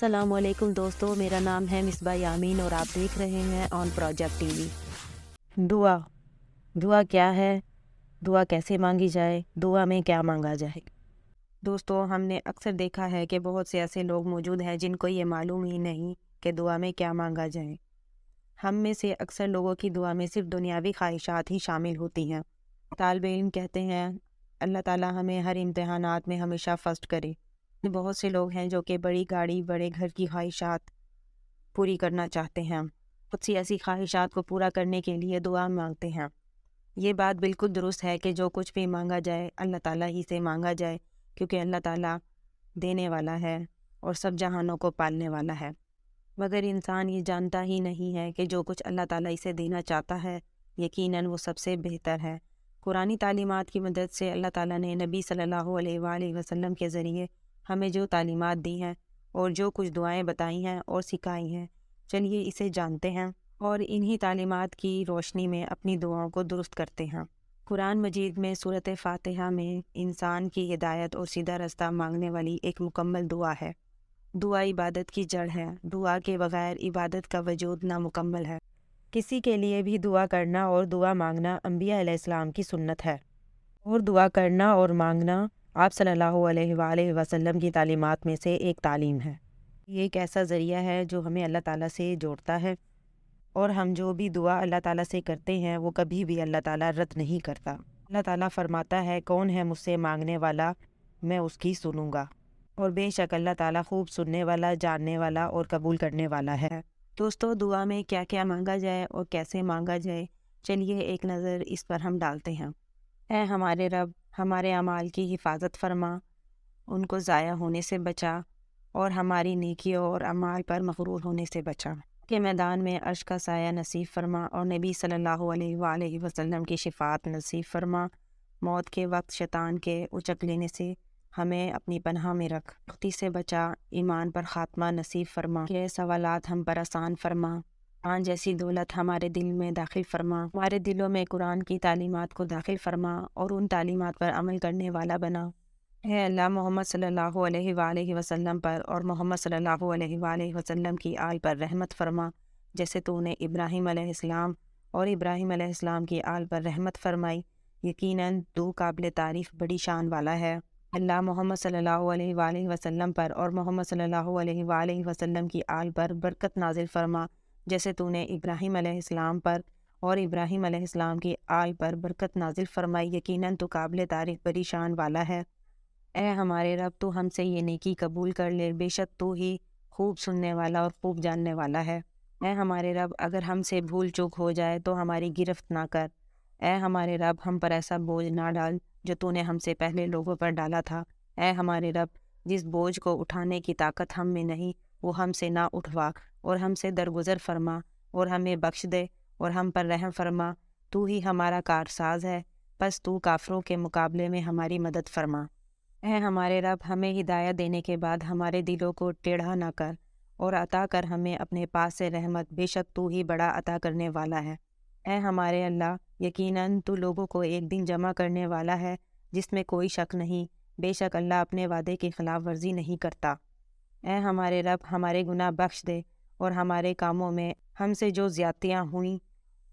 السلام علیکم دوستو، میرا نام ہے مصباح یامین اور آپ دیکھ رہے ہیں آن پروجیکٹ ٹی وی۔ دعا کیا ہے؟ دعا کیسے مانگی جائے؟ دعا میں کیا مانگا جائے؟ دوستو، ہم نے اکثر دیکھا ہے کہ بہت سے ایسے لوگ موجود ہیں جن کو یہ معلوم ہی نہیں کہ دعا میں کیا مانگا جائے۔ ہم میں سے اکثر لوگوں کی دعا میں صرف دنیاوی خواہشات ہی شامل ہوتی ہیں۔ طالب علم کہتے ہیں اللہ تعالیٰ ہمیں ہر امتحانات میں ہمیشہ فرسٹ کرے۔ بہت سے لوگ ہیں جو کہ بڑی گاڑی، بڑے گھر کی خواہشات پوری کرنا چاہتے ہیں، خود سی ایسی خواہشات کو پورا کرنے کے لیے دعا مانگتے ہیں۔ یہ بات بالکل درست ہے کہ جو کچھ بھی مانگا جائے اللہ تعالیٰ ہی سے مانگا جائے، کیونکہ اللہ تعالیٰ دینے والا ہے اور سب جہانوں کو پالنے والا ہے۔ مگر انسان یہ جانتا ہی نہیں ہے کہ جو کچھ اللہ تعالیٰ اسے دینا چاہتا ہے یقیناً وہ سب سے بہتر ہے۔ قرآنی تعلیمات کی مدد سے اللہ تعالیٰ نے نبی صلی اللہ علیہ وآلہ وسلم کے ذریعے ہمیں جو تعلیمات دی ہیں اور جو کچھ دعائیں بتائی ہیں اور سکھائی ہیں، چلیے اسے جانتے ہیں اور انہی تعلیمات کی روشنی میں اپنی دعاؤں کو درست کرتے ہیں۔ قرآن مجید میں سورۃ فاتحہ میں انسان کی ہدایت اور سیدھا رستہ مانگنے والی ایک مکمل دعا ہے۔ دعا عبادت کی جڑ ہے۔ دعا کے بغیر عبادت کا وجود نامکمل ہے۔ کسی کے لیے بھی دعا کرنا اور دعا مانگنا انبیاء علیہ السلام کی سنت ہے، اور دعا کرنا اور مانگنا آپ صلی اللہ علیہ وآلہ وسلم کی تعلیمات میں سے ایک تعلیم ہے۔ یہ ایک ایسا ذریعہ ہے جو ہمیں اللہ تعالیٰ سے جوڑتا ہے، اور ہم جو بھی دعا اللہ تعالیٰ سے کرتے ہیں وہ کبھی بھی اللہ تعالیٰ رد نہیں کرتا۔ اللہ تعالیٰ فرماتا ہے کون ہے مجھ سے مانگنے والا، میں اس کی سنوں گا، اور بے شک اللہ تعالیٰ خوب سننے والا، جاننے والا اور قبول کرنے والا ہے۔ دوستو، دعا میں کیا کیا مانگا جائے اور کیسے مانگا جائے، چلیے ایک نظر اس پر ہم ڈالتے ہیں۔ اے ہمارے رب، ہمارے اعمال کی حفاظت فرما، ان کو ضائع ہونے سے بچا، اور ہماری نیکیوں اور اعمال پر مغرور ہونے سے بچا۔ کے میدان میں عرش کا سایہ نصیب فرما، اور نبی صلی اللہ علیہ وآلہ وسلم کی شفاعت نصیب فرما۔ موت کے وقت شیطان کے اچک لینے سے ہمیں اپنی پناہ میں رکھ، سختی سے بچا، ایمان پر خاتمہ نصیب فرما، کہ سوالات ہم پر آسان فرما، قرآن جیسی دولت ہمارے دل میں داخل فرما، ہمارے دلوں میں قرآن کی تعلیمات کو داخل فرما اور ان تعلیمات پر عمل کرنے والا بنا۔ اے اللہ، محمد صلی اللہ علیہ وآلہ وسلم پر اور محمد صلی اللہ علیہ وآلہ وسلم کی آل پر رحمت فرما، جیسے تو نے ابراہیم علیہ السلام اور ابراہیم علیہ السلام کی آل پر رحمت فرمائی۔ یقیناً تو قابل تعریف بڑی شان والا ہے۔ اللہ، محمد صلی اللہ علیہ وآلہ وسلم پر اور محمد صلی اللہ علیہ وآلہ وسلم کی آل پر برکت نازل فرما، جیسے تو نے ابراہیم علیہ السلام پر اور ابراہیم علیہ السلام کی آل پر برکت نازل فرمائی۔ یقیناً تو قابل تعریف بڑی شان والا ہے۔ اے ہمارے رب، تو ہم سے یہ نیکی قبول کر لے، بے شک تو ہی خوب سننے والا اور خوب جاننے والا ہے۔ اے ہمارے رب، اگر ہم سے بھول چوک ہو جائے تو ہماری گرفت نہ کر۔ اے ہمارے رب، ہم پر ایسا بوجھ نہ ڈال جو تو نے ہم سے پہلے لوگوں پر ڈالا تھا۔ اے ہمارے رب، جس بوجھ کو اٹھانے کی طاقت ہم میں نہیں وہ ہم سے نہ اٹھوا، اور ہم سے درگزر فرما اور ہمیں بخش دے اور ہم پر رحم فرما۔ تو ہی ہمارا کارساز ہے، پس تو کافروں کے مقابلے میں ہماری مدد فرما۔ اے ہمارے رب، ہمیں ہدایت دینے کے بعد ہمارے دلوں کو ٹیڑھا نہ کر، اور عطا کر ہمیں اپنے پاس سے رحمت، بے شک تو ہی بڑا عطا کرنے والا ہے۔ اے ہمارے اللہ، یقیناً تو لوگوں کو ایک دن جمع کرنے والا ہے جس میں کوئی شک نہیں، بے شک اللہ اپنے وعدے کی خلاف ورزی نہیں کرتا۔ اے ہمارے رب، ہمارے گناہ بخش دے اور ہمارے کاموں میں ہم سے جو زیادتیاں ہوئیں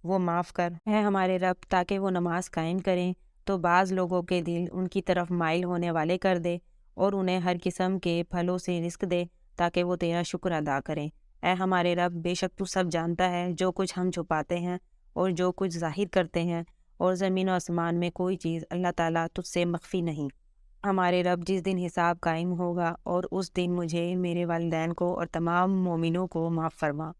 وہ معاف کر۔ اے ہمارے رب، تاکہ وہ نماز قائم کریں تو بعض لوگوں کے دل ان کی طرف مائل ہونے والے کر دے، اور انہیں ہر قسم کے پھلوں سے رزق دے تاکہ وہ تیرا شکر ادا کریں۔ اے ہمارے رب، بے شک تو سب جانتا ہے جو کچھ ہم چھپاتے ہیں اور جو کچھ ظاہر کرتے ہیں، اور زمین و آسمان میں کوئی چیز اللہ تعالیٰ تجھ سے مخفی نہیں۔ ہمارے رب، جس دن حساب قائم ہوگا اور اس دن مجھے، میرے والدین کو اور تمام مومنوں کو معاف فرما۔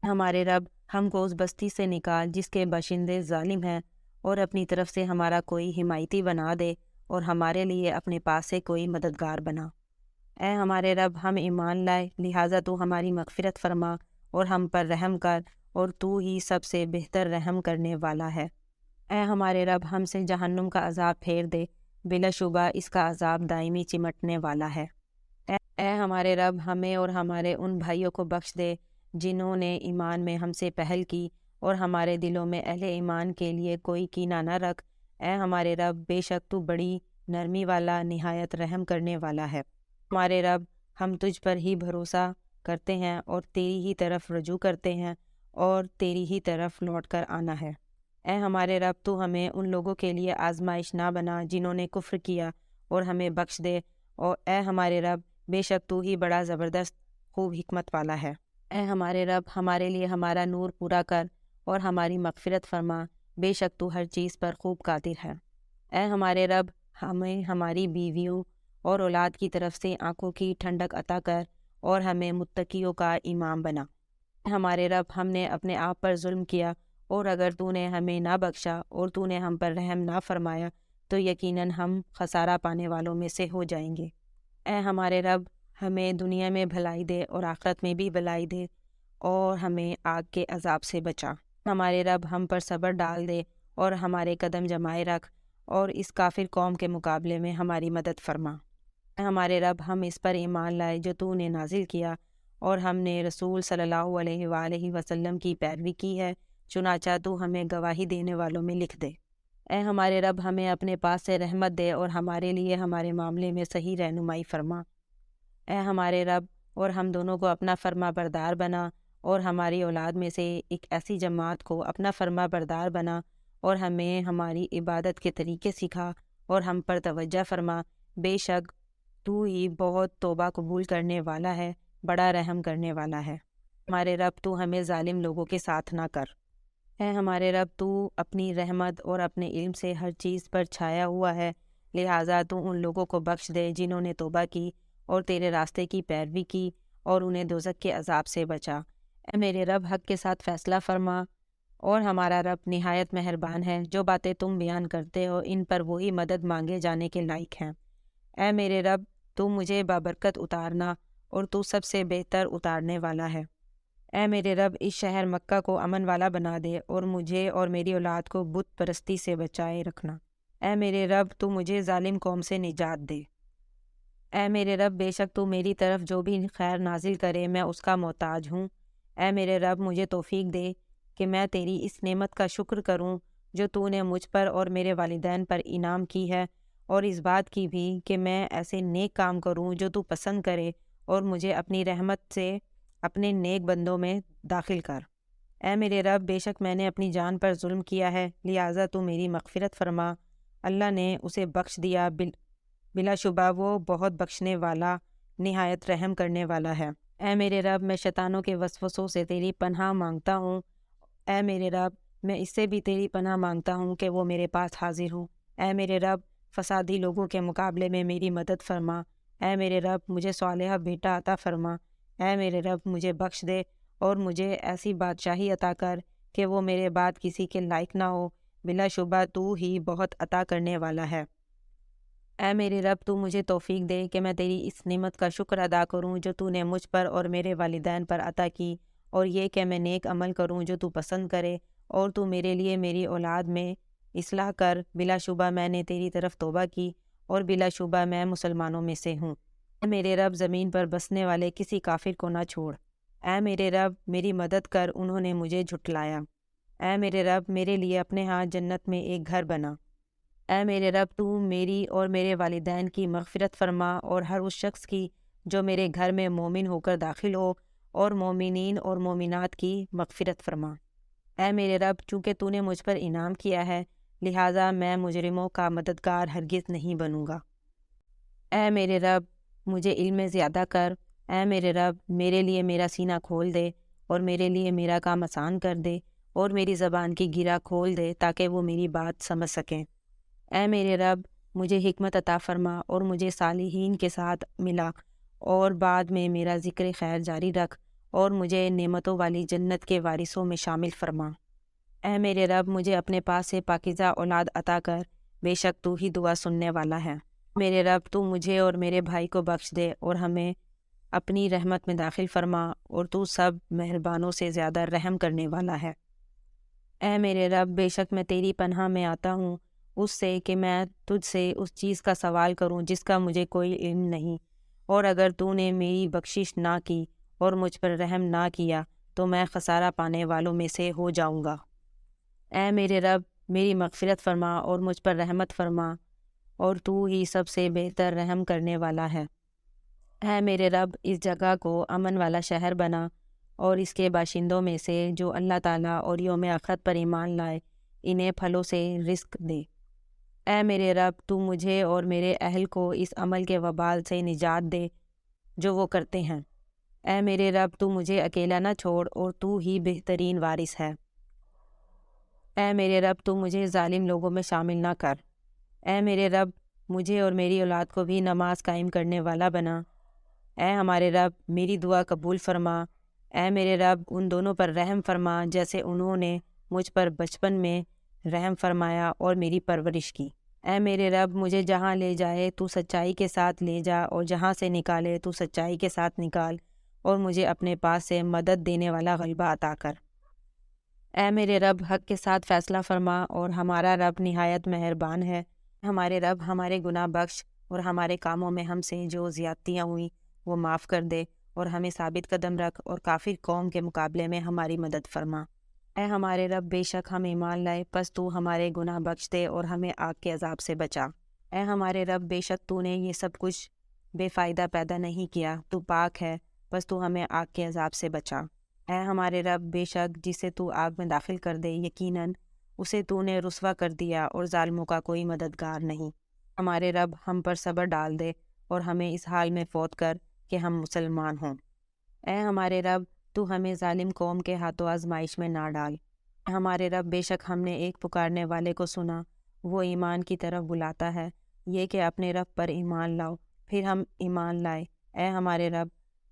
ہمارے رب، ہم کو اس بستی سے نکال جس کے باشندے ظالم ہیں، اور اپنی طرف سے ہمارا کوئی حمایتی بنا دے اور ہمارے لیے اپنے پاس سے کوئی مددگار بنا۔ اے ہمارے رب، ہم ایمان لائے، لہٰذا تو ہماری مغفرت فرما اور ہم پر رحم کر، اور تو ہی سب سے بہتر رحم کرنے والا ہے۔ اے ہمارے رب، ہم سے جہنم کا عذاب پھیر دے، بلا شبہ اس کا عذاب دائمی چمٹنے والا ہے۔ اے ہمارے رب، ہمیں اور ہمارے ان بھائیوں کو بخش دے جنہوں نے ایمان میں ہم سے پہل کی، اور ہمارے دلوں میں اہل ایمان کے لیے کوئی کینہ نہ رکھ۔ اے ہمارے رب، بے شک تو بڑی نرمی والا، نہایت رحم کرنے والا ہے۔ ہمارے رب، ہم تجھ پر ہی بھروسہ کرتے ہیں اور تیری ہی طرف رجوع کرتے ہیں اور تیری ہی طرف لوٹ کر آنا ہے۔ اے ہمارے رب تو ہمیں ان لوگوں کے لیے آزمائش نہ بنا جنہوں نے کفر کیا اور ہمیں بخش دے، اور اے ہمارے رب بے شک تو ہی بڑا زبردست خوب حکمت والا ہے۔ اے ہمارے رب ہمارے لیے ہمارا نور پورا کر اور ہماری مغفرت فرما، بے شک تو ہر چیز پر خوب قادر ہے۔ اے ہمارے رب ہمیں ہماری بیویوں اور اولاد کی طرف سے آنکھوں کی ٹھنڈک عطا کر اور ہمیں متقیوں کا امام بنا۔ اے ہمارے رب ہم نے اپنے آپ پر ظلم کیا، اور اگر تو نے ہمیں نہ بخشا اور تو نے ہم پر رحم نہ فرمایا تو یقیناً ہم خسارہ پانے والوں میں سے ہو جائیں گے۔ اے ہمارے رب ہمیں دنیا میں بھلائی دے اور آخرت میں بھی بھلائی دے اور ہمیں آگ کے عذاب سے بچا۔ ہمارے رب ہم پر صبر ڈال دے اور ہمارے قدم جمائے رکھ اور اس کافر قوم کے مقابلے میں ہماری مدد فرما۔ اے ہمارے رب ہم اس پر ایمان لائے جو تو نے نازل کیا، اور ہم نے رسول صلی اللہ علیہ وآلہ وسلم کی پیروی کی ہے، چنانچہ تو ہمیں گواہی دینے والوں میں لکھ دے۔ اے ہمارے رب ہمیں اپنے پاس سے رحمت دے اور ہمارے لیے ہمارے معاملے میں صحیح رہنمائی فرما۔ اے ہمارے رب اور ہم دونوں کو اپنا فرما بردار بنا، اور ہماری اولاد میں سے ایک ایسی جماعت کو اپنا فرما بردار بنا، اور ہمیں ہماری عبادت کے طریقے سکھا اور ہم پر توجہ فرما، بے شک تو ہی بہت توبہ قبول کرنے والا ہے، بڑا رحم کرنے والا ہے۔ ہمارے رب تو ہمیں ظالم لوگوں کے ساتھ نہ کر۔ اے ہمارے رب تو اپنی رحمت اور اپنے علم سے ہر چیز پر چھایا ہوا ہے، لہٰذا تو ان لوگوں کو بخش دے جنہوں نے توبہ کی اور تیرے راستے کی پیروی کی اور انہیں دوزخ کے عذاب سے بچا۔ اے میرے رب حق کے ساتھ فیصلہ فرما، اور ہمارا رب نہایت مہربان ہے، جو باتیں تم بیان کرتے ہو ان پر وہی مدد مانگے جانے کے لائق ہیں۔ اے میرے رب تو مجھے بابرکت اتارنا، اور تو سب سے بہتر اتارنے والا ہے۔ اے میرے رب اس شہر مکہ کو امن والا بنا دے اور مجھے اور میری اولاد کو بت پرستی سے بچائے رکھنا۔ اے میرے رب تو مجھے ظالم قوم سے نجات دے۔ اے میرے رب بے شک تو میری طرف جو بھی خیر نازل کرے میں اس کا محتاج ہوں۔ اے میرے رب مجھے توفیق دے کہ میں تیری اس نعمت کا شکر کروں جو تو نے مجھ پر اور میرے والدین پر انعام کی ہے، اور اس بات کی بھی کہ میں ایسے نیک کام کروں جو تو پسند کرے، اور مجھے اپنی رحمت سے اپنے نیک بندوں میں داخل کر۔ اے میرے رب بے شک میں نے اپنی جان پر ظلم کیا ہے، لہٰذا تو میری مغفرت فرما۔ اللہ نے اسے بخش دیا، بلا شبہ وہ بہت بخشنے والا نہایت رحم کرنے والا ہے۔ اے میرے رب میں شیطانوں کے وسوسوں سے تیری پناہ مانگتا ہوں۔ اے میرے رب میں اس سے بھی تیری پناہ مانگتا ہوں کہ وہ میرے پاس حاضر ہوں۔ اے میرے رب فسادی لوگوں کے مقابلے میں میری مدد فرما۔ اے میرے رب مجھے صالحہ بیٹا عطا فرما۔ اے میرے رب مجھے بخش دے اور مجھے ایسی بادشاہی عطا کر کہ وہ میرے بعد کسی کے لائق نہ ہو، بلا شبہ تو ہی بہت عطا کرنے والا ہے۔ اے میرے رب تو مجھے توفیق دے کہ میں تیری اس نعمت کا شکر ادا کروں جو تو نے مجھ پر اور میرے والدین پر عطا کی، اور یہ کہ میں نیک عمل کروں جو تو پسند کرے، اور تو میرے لیے میری اولاد میں اصلاح کر، بلا شبہ میں نے تیری طرف توبہ کی اور بلا شبہ میں مسلمانوں میں سے ہوں۔ اے میرے رب زمین پر بسنے والے کسی کافر کو نہ چھوڑ۔ اے میرے رب میری مدد کر، انہوں نے مجھے جھٹلایا۔ اے میرے رب میرے لیے اپنے ہاں جنت میں ایک گھر بنا۔ اے میرے رب تو میری اور میرے والدین کی مغفرت فرما، اور ہر اس شخص کی جو میرے گھر میں مومن ہو کر داخل ہو، اور مومنین اور مومنات کی مغفرت فرما۔ اے میرے رب چونکہ تو نے مجھ پر انعام کیا ہے، لہٰذا میں مجرموں کا مددگار ہرگز نہیں بنوں گا۔ اے میرے رب مجھے علم میں زیادہ کر۔ اے میرے رب میرے لیے میرا سینہ کھول دے اور میرے لیے میرا کام آسان کر دے، اور میری زبان کی گرہ کھول دے تاکہ وہ میری بات سمجھ سکیں۔ اے میرے رب مجھے حکمت عطا فرما اور مجھے صالحین کے ساتھ ملا، اور بعد میں میرا ذکر خیر جاری رکھ، اور مجھے نعمتوں والی جنت کے وارثوں میں شامل فرما۔ اے میرے رب مجھے اپنے پاس سے پاکیزہ اولاد عطا کر، بے شک تو ہی دعا سننے والا ہے۔ میرے رب تو مجھے اور میرے بھائی کو بخش دے اور ہمیں اپنی رحمت میں داخل فرما، اور تو سب مہربانوں سے زیادہ رحم کرنے والا ہے۔ اے میرے رب بے شک میں تیری پناہ میں آتا ہوں اس سے کہ میں تجھ سے اس چیز کا سوال کروں جس کا مجھے کوئی علم نہیں، اور اگر تو نے میری بخشش نہ کی اور مجھ پر رحم نہ کیا تو میں خسارہ پانے والوں میں سے ہو جاؤں گا۔ اے میرے رب میری مغفرت فرما اور مجھ پر رحمت فرما، اور تو ہی سب سے بہتر رحم کرنے والا ہے۔ اے میرے رب اس جگہ کو امن والا شہر بنا اور اس کے باشندوں میں سے جو اللہ تعالیٰ اور یوم آخرت پر ایمان لائے انہیں پھلوں سے رزق دے۔ اے میرے رب تو مجھے اور میرے اہل کو اس عمل کے وبال سے نجات دے جو وہ کرتے ہیں۔ اے میرے رب تو مجھے اکیلا نہ چھوڑ اور تو ہی بہترین وارث ہے۔ اے میرے رب تو مجھے ظالم لوگوں میں شامل نہ کر۔ اے میرے رب مجھے اور میری اولاد کو بھی نماز قائم کرنے والا بنا۔ اے ہمارے رب میری دعا قبول فرما۔ اے میرے رب ان دونوں پر رحم فرما جیسے انہوں نے مجھ پر بچپن میں رحم فرمایا اور میری پرورش کی۔ اے میرے رب مجھے جہاں لے جائے تو سچائی کے ساتھ لے جا اور جہاں سے نکالے تو سچائی کے ساتھ نکال اور مجھے اپنے پاس سے مدد دینے والا غلبہ عطا کر۔ اے میرے رب حق کے ساتھ فیصلہ فرما اور ہمارا رب نہایت مہربان ہے۔ ہمارے رب ہمارے گناہ بخش اور ہمارے کاموں میں ہم سے جو زیادتیاں ہوئیں وہ معاف کر دے اور ہمیں ثابت قدم رکھ اور کافر قوم کے مقابلے میں ہماری مدد فرما۔ اے ہمارے رب بے شک ہم ایمان لائے پس تو ہمارے گناہ بخش دے اور ہمیں آگ کے عذاب سے بچا۔ اے ہمارے رب بے شک تو نے یہ سب کچھ بے فائدہ پیدا نہیں کیا، تو پاک ہے پس تو ہمیں آگ کے عذاب سے بچا۔ اے ہمارے رب بے شک جسے تو آگ میں داخل کر دے یقیناً اسے تو نے رسوا کر دیا اور ظالموں کا کوئی مددگار نہیں۔ ہمارے رب ہم پر صبر ڈال دے اور ہمیں اس حال میں فوت کر کہ ہم مسلمان ہوں۔ اے ہمارے رب تو ہمیں ظالم قوم کے ہاتھوں آزمائش میں نہ ڈال۔ اے ہمارے رب بے شک ہم نے ایک پکارنے والے کو سنا، وہ ایمان کی طرف بلاتا ہے، یہ کہ اپنے رب پر ایمان لاؤ، پھر ہم ایمان لائے۔ اے ہمارے رب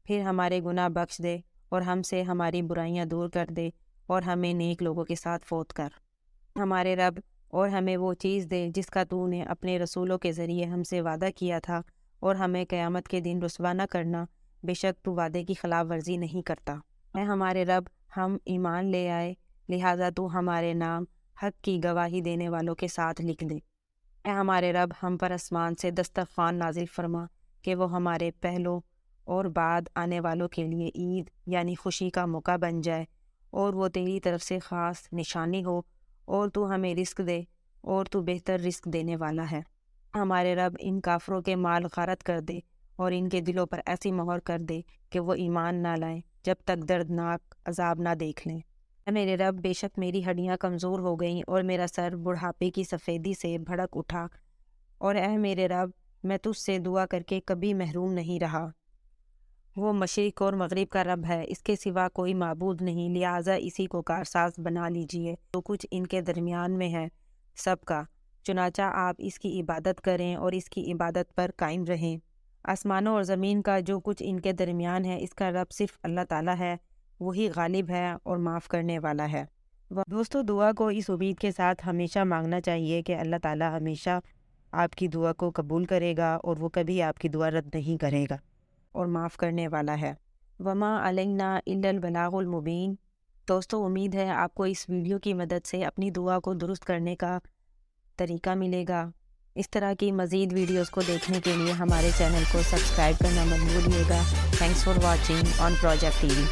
پھر ہمارے گناہ بخش دے اور ہم سے ہماری برائیاں دور کر دے اور ہمیں نیک لوگوں کے ساتھ فوت کر۔ ہمارے رب اور ہمیں وہ چیز دے جس کا تو نے اپنے رسولوں کے ذریعے ہم سے وعدہ کیا تھا اور ہمیں قیامت کے دن رسوا نہ کرنا، بے شک تو وعدے کی خلاف ورزی نہیں کرتا۔ اے ہمارے رب ہم ایمان لے آئے لہٰذا تو ہمارے نام حق کی گواہی دینے والوں کے ساتھ لکھ دے۔ اے ہمارے رب ہم پر آسمان سے دسترخوان نازل فرما کہ وہ ہمارے پہلوں اور بعد آنے والوں کے لیے عید یعنی خوشی کا موقع بن جائے اور وہ تیری طرف سے خاص نشانی ہو اور تو ہمیں رزق دے اور تو بہتر رزق دینے والا ہے۔ ہمارے رب ان کافروں کے مال غارت کر دے اور ان کے دلوں پر ایسی مہر کر دے کہ وہ ایمان نہ لائیں جب تک دردناک عذاب نہ دیکھ لیں۔ اے میرے رب بے شک میری ہڈیاں کمزور ہو گئیں اور میرا سر بڑھاپے کی سفیدی سے بھڑک اٹھا، اور اے میرے رب میں تجھ سے دعا کر کے کبھی محروم نہیں رہا۔ وہ مشرق اور مغرب کا رب ہے، اس کے سوا کوئی معبود نہیں، لہٰذا اسی کو کارساز بنا لیجئے جو کچھ ان کے درمیان میں ہے سب کا، چنانچہ آپ اس کی عبادت کریں اور اس کی عبادت پر قائم رہیں۔ آسمانوں اور زمین کا جو کچھ ان کے درمیان ہے اس کا رب صرف اللہ تعالیٰ ہے، وہی غالب ہے اور معاف کرنے والا ہے۔ دوستو دعا کو اس امید کے ساتھ ہمیشہ مانگنا چاہیے کہ اللہ تعالیٰ ہمیشہ آپ کی دعا کو قبول کرے گا اور وہ کبھی آپ کی دعا رد نہیں کرے گا اور معاف کرنے والا ہے۔ وما علینا الا البلاغ المبین۔ دوستو امید ہے آپ کو اس ویڈیو کی مدد سے اپنی دعا کو درست کرنے کا طریقہ ملے گا۔ اس طرح کی مزید ویڈیوز کو دیکھنے کے لیے ہمارے چینل کو سبسکرائب کرنا مت بھولیے گا۔ Thanks for watching on project T V.